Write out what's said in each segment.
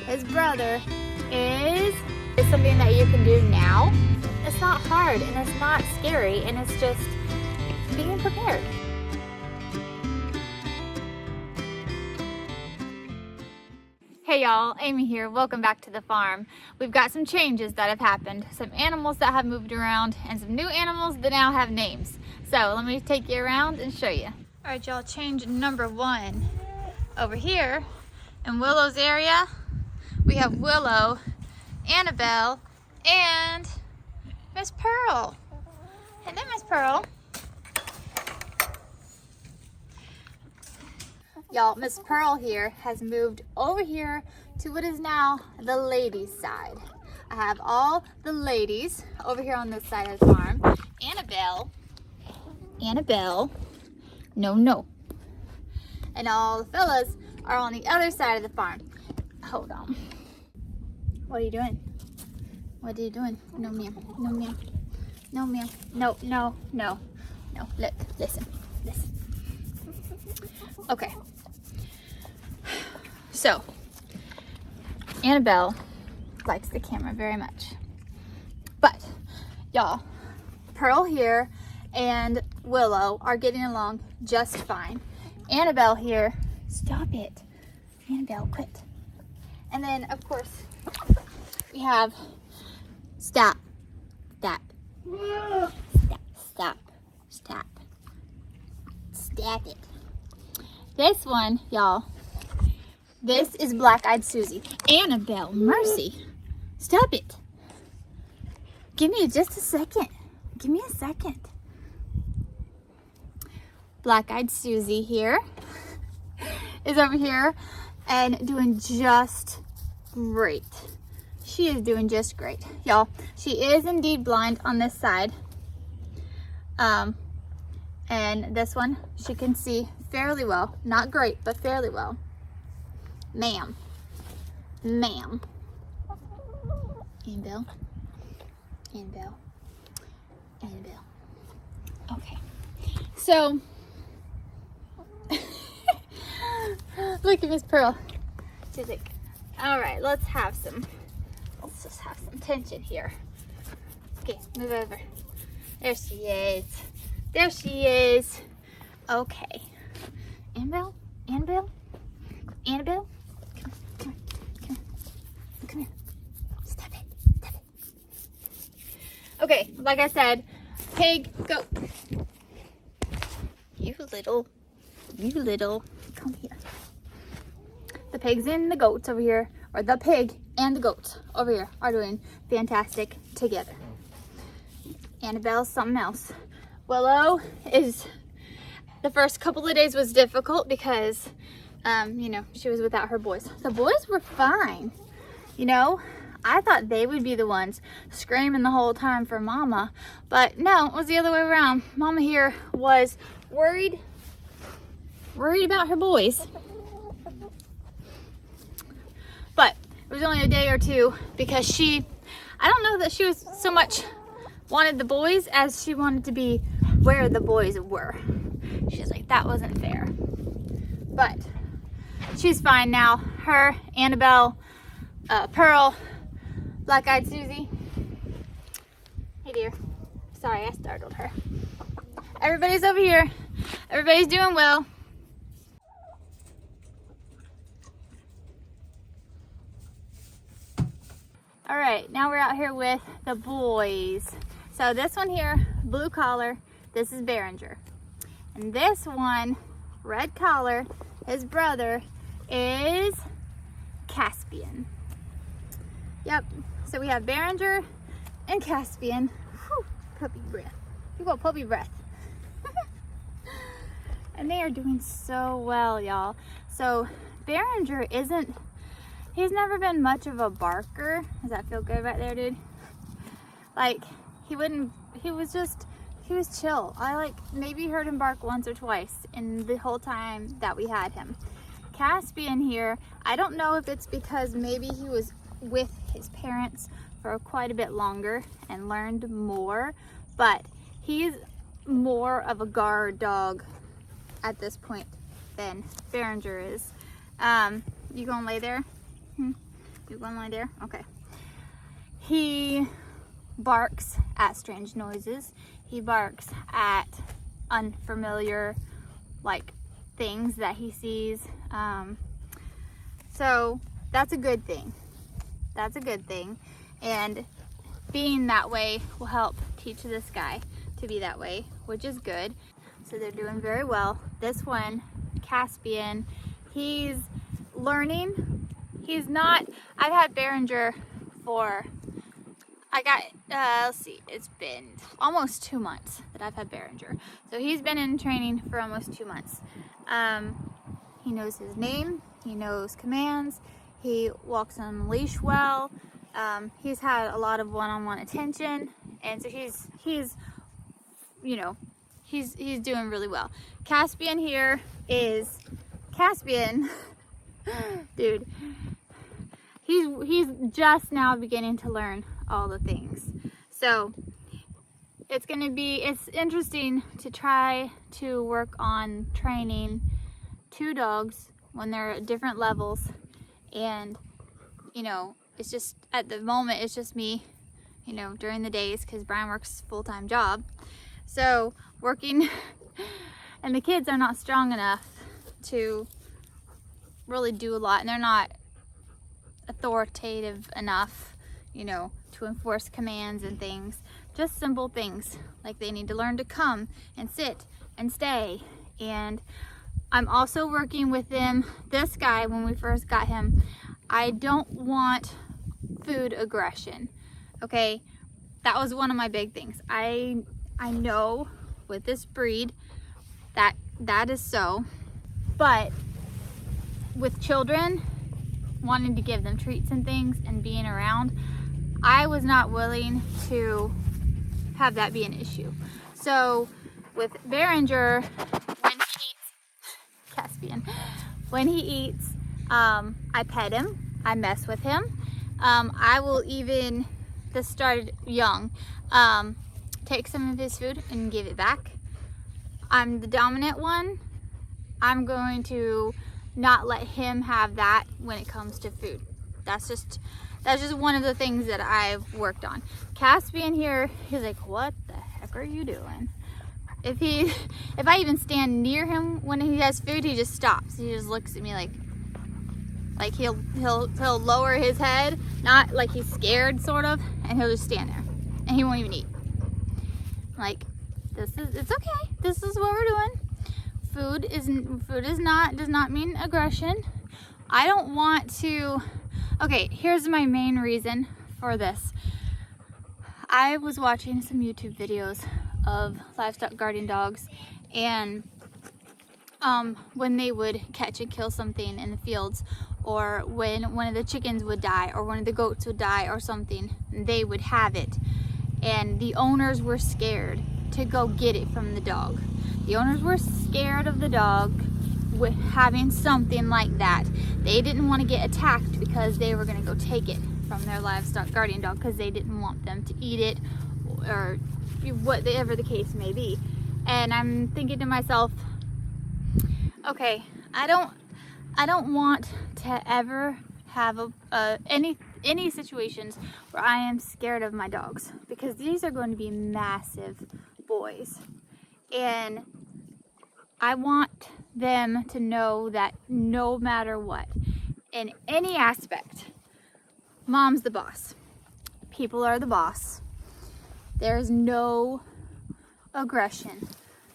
his brother, is something that you can do now. It's not hard and it's not scary, and it's just being prepared. Hey y'all, Amy here. Welcome back to the farm. We've got some changes that have happened, some animals that have moved around, and some new animals that now have names. So let me take you around and show you. All right, y'all, change number 1. Over here in Willow's area, we have Willow, Annabelle, and Miss Pearl. Hello, Miss Pearl. Y'all, Miss Pearl here has moved over here to what is now the ladies' side. I have all the ladies over here on this side of the farm. Annabelle, no. And all the fellas are on the other side of the farm. Hold on. What are you doing? What are you doing? No, ma'am. No, ma'am. No, ma'am. No. Look, listen. Okay. So, Annabelle likes the camera very much. But, y'all, Pearl here and Willow are getting along just fine. Annabelle here, stop it. Annabelle, quit. And then, of course, we have Stop it. This one, y'all, this is Black-Eyed Susie. Annabelle, mercy. Stop it. Give me just a second. Give me a second. Black-Eyed Susie here is over here and doing just great. She is doing just great. Y'all, she is indeed blind on this side. And this one, she can see fairly well. Not great, but fairly well. Ma'am. Annabelle. Okay. So, look at Miss Pearl. She's like, all right, let's just have some tension here. Okay, move over. There she is. Okay. Annabelle? Come here. Stop it. Okay, like I said, pig, goat. You little, come here. The pigs and the goats over here, or the pig and the goats over here are doing fantastic together. Annabelle's something else. Willow is, the first couple of days was difficult because, she was without her boys. The boys were fine. I thought they would be the ones screaming the whole time for Mama, but no, it was the other way around. Mama here was worried about her boys. But it was only a day or two because I don't know that she was so much wanted the boys as she wanted to be where the boys were. She's like, that wasn't fair. But she's fine now. Her, Annabelle, Pearl, Black-Eyed Susie. Hey dear. Sorry, I startled her. Everybody's over here. Everybody's doing well. All right, now we're out here with the boys. So this one here, blue collar, this is Behringer. And this one, red collar, his brother, is Caspian. Yep, so we have Behringer and Caspian. Whew, puppy breath. You got puppy breath. And they are doing so well, y'all. So Behringer he's never been much of a barker. Does that feel good right there, dude? Like, he was chill. I maybe heard him bark once or twice in the whole time that we had him. Caspian here, I don't know if it's because maybe he was with his parents for quite a bit longer and learned more, but he's more of a guard dog at this point than Behringer is. You gonna lay there? You gonna lie there? Okay. He barks at strange noises. He barks at unfamiliar like things that he sees. So that's a good thing. That's a good thing. And being that way will help teach this guy to be that way, which is good. So they're doing very well. This one, Caspian, he's learning. He's not, I've had Behringer for, let's see, it's been almost 2 months that I've had Behringer. So he's been in training for almost 2 months. He knows his name, he knows commands, he walks on the leash well. He's had a lot of one-on-one attention, and so he's you know, he's doing really well. Caspian here is Caspian. Dude, he's just now beginning to learn all the things. So it's interesting to try to work on training 2 dogs when they're at different levels. And you know, it's just at the moment it's just me, you know, during the days, because Brian works a full-time job. So working and the kids are not strong enough to really do a lot, and they're not authoritative enough, you know, to enforce commands and things. Just simple things like they need to learn to come and sit and stay. And I'm also working with them. This guy, when we first got him, I don't want food aggression. Okay, that was one of my big things. I know with this breed that is so, but with children, wanting to give them treats and things and being around, I was not willing to have that be an issue. So with Behringer, when he eats, Caspian, when he eats, I pet him, I mess with him. I will even, this started young, take some of his food and give it back. I'm the dominant one. I'm going to not let him have that when it comes to food. That's just one of the things that I've worked on. Caspian here, he's like, what the heck are you doing? If I even stand near him when he has food, he just stops. He just looks at me like he'll lower his head, not like he's scared sort of, and he'll just stand there and he won't even eat. Like, it's okay. This is what we're doing. Food does not mean aggression. I don't want to. Okay, here's my main reason for this. I was watching some YouTube videos of livestock guardian dogs, and when they would catch and kill something in the fields, or when one of the chickens would die, or one of the goats would die or something, they would have it, and the owners were scared to go get it from the dog. The owners were scared of the dog with having something like that. They didn't want to get attacked because they were going to go take it from their livestock guardian dog because they didn't want them to eat it, or whatever the case may be. And I'm thinking to myself, okay, I don't want to ever have any situations where I am scared of my dogs, because these are going to be massive boys, and I want them to know that no matter what, in any aspect, mom's the boss. People are the boss. There's no aggression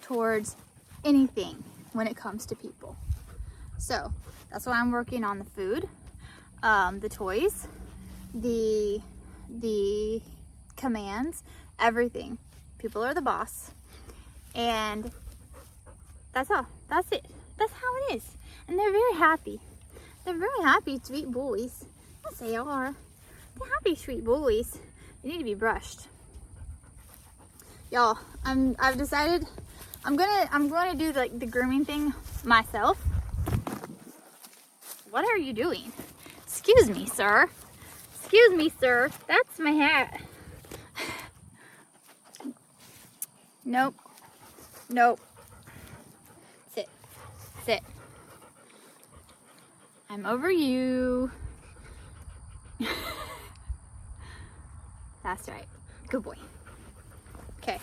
towards anything when it comes to people. So that's why I'm working on the food, the toys, the commands, everything. People are the boss, and that's all. That's it. That's how it is. And they're very happy. They're very happy, sweet boys. Yes, they are. They're happy, sweet boys. They need to be brushed. Y'all, I've decided I'm gonna do the grooming thing myself. What are you doing? Excuse me, sir. Excuse me, sir. That's my hat. Nope. Nope. Sit. Sit. I'm over you. That's right. Good boy. Okay.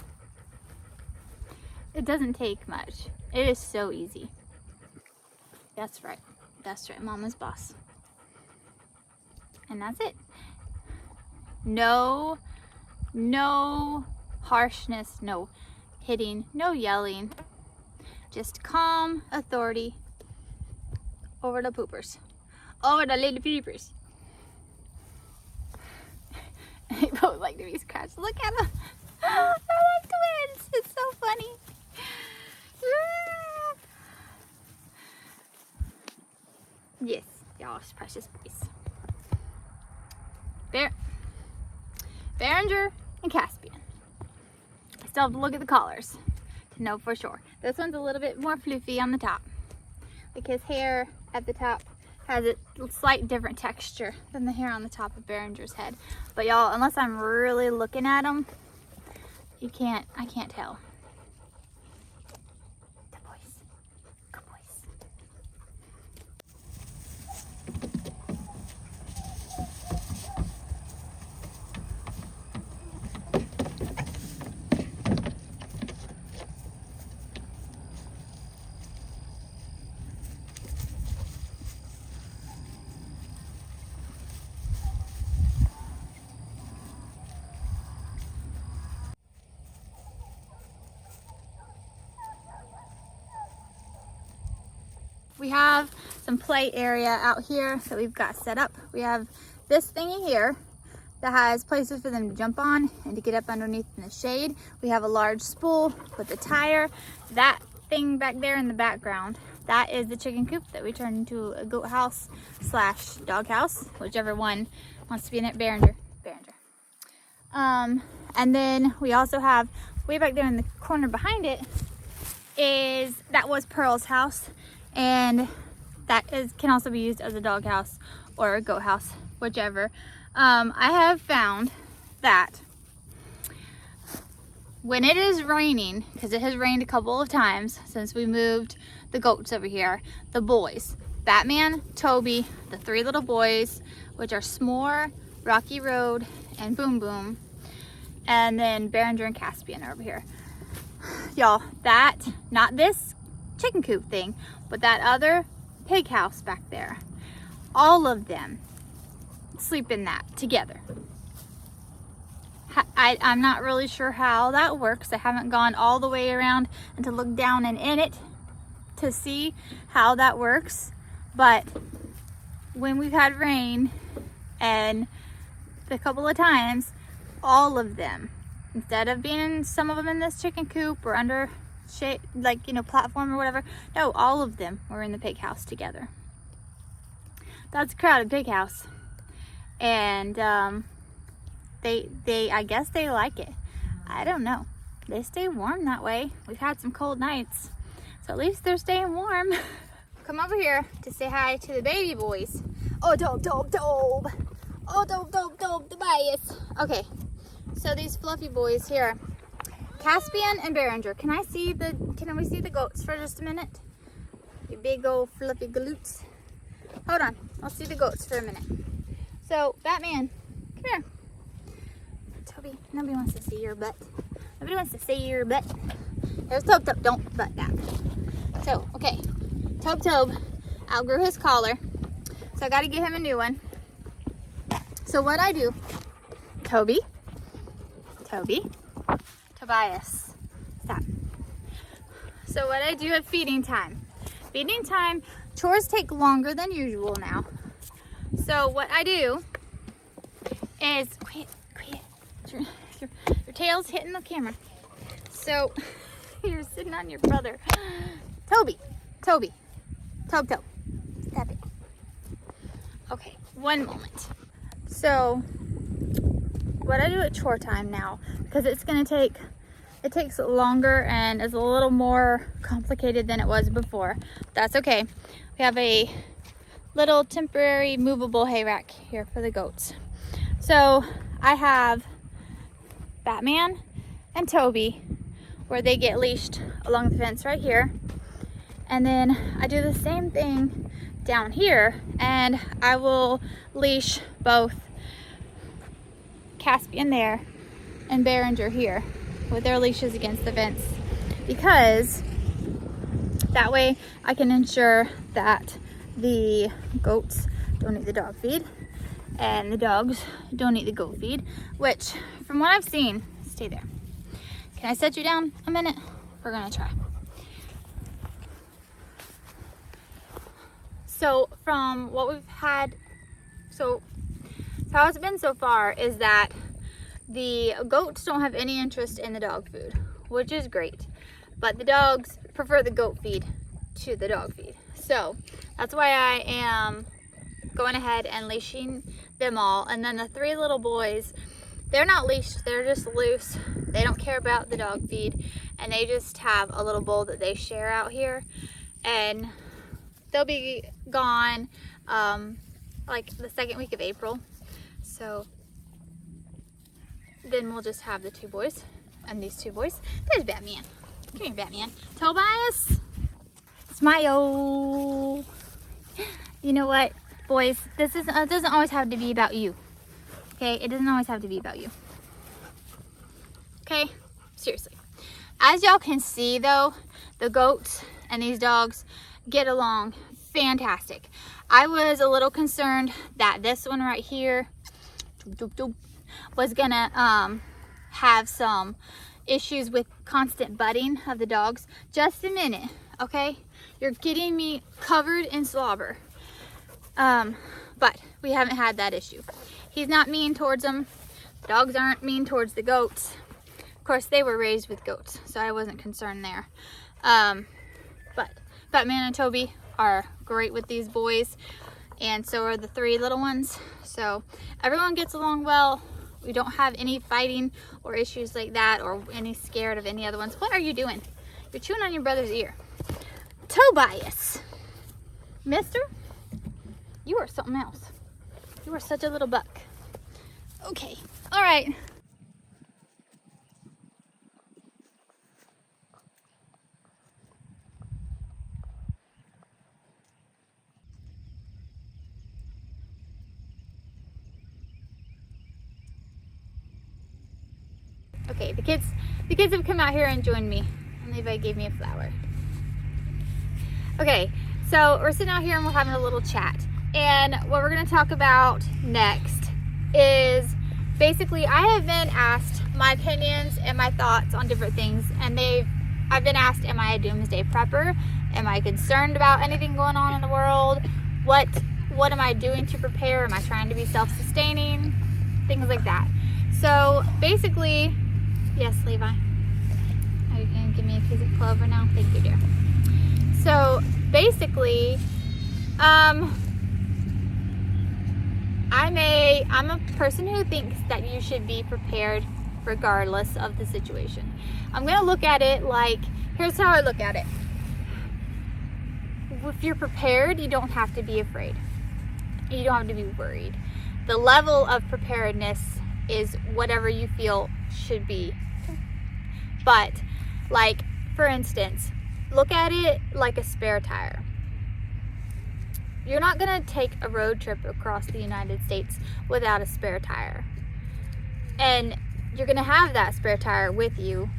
It doesn't take much. It is so easy. That's right. That's right. Mama's boss. And that's it. No harshness, no hitting, no yelling. Just calm authority over the poopers. Over the little peepers. They both like to be scratched. Look at them. They're like twins. It's so funny. Yes, y'all precious boys. Behringer and Caspian. I still have to look at the collars to know for sure. This one's a little bit more floofy on the top. Like his hair at the top has a slight different texture than the hair on the top of Behringer's head. But y'all, unless I'm really looking at them, I can't tell. Good boys. Good boys. We have some play area out here that we've got set up. We have this thingy here that has places for them to jump on and to get up underneath in the shade. We have a large spool with a tire. That thing back there in the background, that is the chicken coop that we turned into a goat house / dog house, whichever one wants to be in it. Behringer. And then we also have way back there in the corner behind it that was Pearl's house. And that can also be used as a dog house or a goat house, whichever. I have found that when it is raining, because it has rained a couple of times since we moved the goats over here, the boys, Batman, Toby, the 3 little boys, which are S'more, Rocky Road, and Boom Boom, and then Behringer and Caspian are over here. Y'all, not this chicken coop thing, but that other pig house back there, all of them sleep in that together. I'm not really sure how that works. I haven't gone all the way around and to look down and in it to see how that works, but when we've had rain and a couple of times, all of them, instead of being some of them in this chicken coop or under shade, like, platform or whatever, no, all of them were in the pig house together. That's a crowded pig house, and they I guess they like it. I don't know, they stay warm that way. We've had some cold nights, so at least they're staying warm. Come over here to say hi to the baby boys. Oh, dope. Oh, dope, Tobias. Okay, so these fluffy boys here, Caspian and Behringer. Can we see the goats for just a minute? You big old fluffy glutes. Hold on, I'll see the goats for a minute. So, Batman, come here. Toby, nobody wants to see your butt. Nobody wants to see your butt. There's Tobe, don't butt that. So, okay, Tobe outgrew his collar, so I gotta get him a new one. So what I do, Toby, Tobias, stop. So what I do at feeding time, chores take longer than usual now. So what I do is, quit, your tail's hitting the camera. So you're sitting on your brother. Tobe, stop it. Okay, one moment. So what I do at chore time now, because it takes longer and is a little more complicated than it was before. That's okay. We have a little temporary movable hay rack here for the goats. So I have Batman and Toby where they get leashed along the fence right here. And then I do the same thing down here, and I will leash both Caspian there and Behringer here with their leashes against the fence, because that way I can ensure that the goats don't eat the dog feed and the dogs don't eat the goat feed, which from what I've seen, stay there. Can I set you down a minute? We're gonna try. So from what we've had, so how it's been so far is that the goats don't have any interest in the dog food, which is great, but the dogs prefer the goat feed to the dog feed. So that's why I am going ahead and leashing them all. And then the 3 little boys, they're not leashed, they're just loose. They don't care about the dog feed, and they just have a little bowl that they share out here, and they'll be gone like the 2nd week of April. So then we'll just have the 2 boys and these 2 boys. There's Batman. Come here, Batman. Tobias, smile. You know what, boys, this is it doesn't always have to be about you. Okay, it doesn't always have to be about you. Okay, seriously. As y'all can see though, the goats and these dogs get along fantastic. I was a little concerned that this one right here was gonna have some issues with constant butting of the dogs. Just a minute, okay? You're getting me covered in slobber. But we haven't had that issue. He's not mean towards them. The dogs aren't mean towards the goats. Of course, they were raised with goats, so I wasn't concerned there. But Batman and Toby are great with these boys, and so are the 3 little ones. So everyone gets along well. We don't have any fighting or issues like that, or any scared of any other ones. What are you doing? You're chewing on your brother's ear. Tobias, mister, you are something else. You are such a little buck. Okay, all right. Okay, the kids have come out here and joined me, and Levi gave me a flower. Okay, so we're sitting out here and we're having a little chat, and what we're going to talk about next is basically I have been asked my opinions and my thoughts on different things, and I've been asked, am I a doomsday prepper? Am I concerned about anything going on in the world? What am I doing to prepare? Am I trying to be self-sustaining? Things like that. So basically, yes, Levi. Are you going to give me a piece of clover now? Thank you, dear. So basically, I'm a person who thinks that you should be prepared regardless of the situation. I'm going to look at it like, here's how I look at it. If you're prepared, you don't have to be afraid. You don't have to be worried. The level of preparedness is whatever you feel should be. But, like, for instance, look at it like a spare tire. You're not going to take a road trip across the United States without a spare tire. And you're going to have that spare tire with you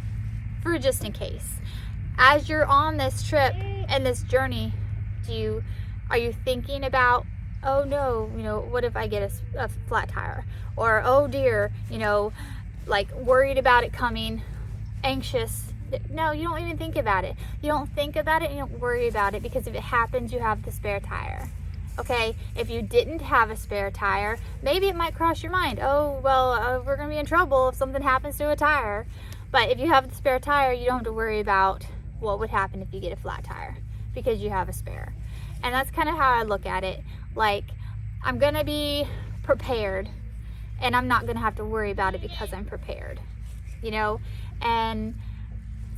for just in case. As you're on this trip and this journey, are you thinking about, oh no, what if I get a flat tire? Or, oh dear, like worried about it coming, anxious. No, you don't even think about it. You don't think about it, you don't worry about it, because if it happens, you have the spare tire. Okay, if you didn't have a spare tire, maybe it might cross your mind, oh, well, we're going to be in trouble if something happens to a tire. But if you have the spare tire, you don't have to worry about what would happen if you get a flat tire, because you have a spare. And that's kind of how I look at it. Like, I'm going to be prepared, and I'm not going to have to worry about it because I'm prepared, And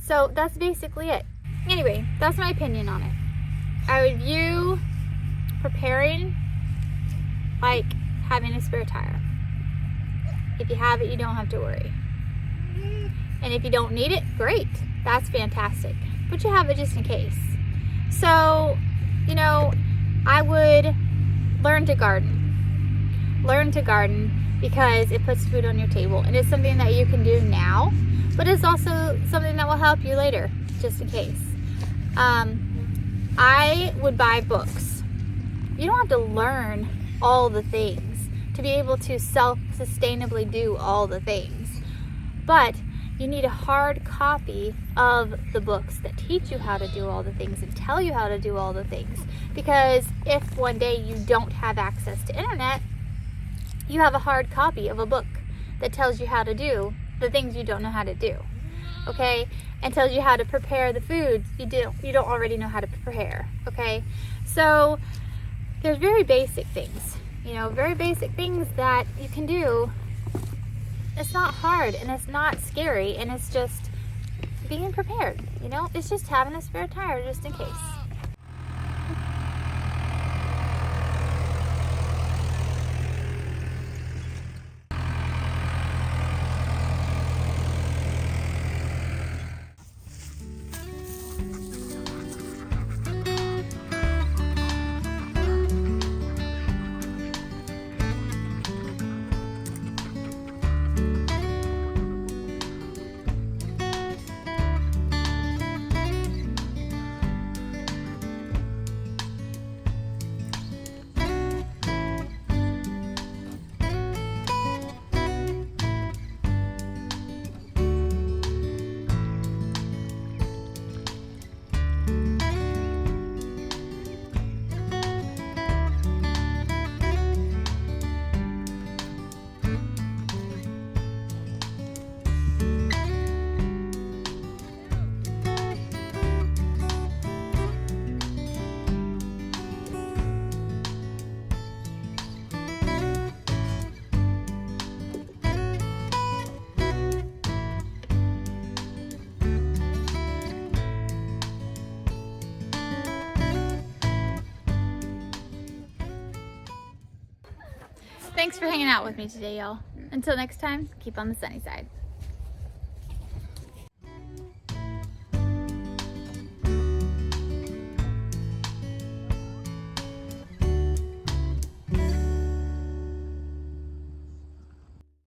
so that's basically it. Anyway, that's my opinion on it. I would view preparing like having a spare tire. If you have it, you don't have to worry. And if you don't need it, great. That's fantastic. But you have it just in case. So, I would learn to garden. learn to garden because it puts food on your table, and it's something that you can do now, but it's also something that will help you later, just in case. I would buy books. You don't have to learn all the things to be able to self-sustainably do all the things, but you need a hard copy of the books that teach you how to do all the things and tell you how to do all the things, because if one day you don't have access to internet, you have a hard copy of a book that tells you how to do the things you don't know how to do, okay? And tells you how to prepare the foods you don't already know how to prepare, okay? So there's very basic things, very basic things that you can do. It's not hard, and it's not scary, and it's just being prepared, It's just having a spare tire just in case. Thanks for hanging out with me today, y'all. Until next time, keep on the sunny side.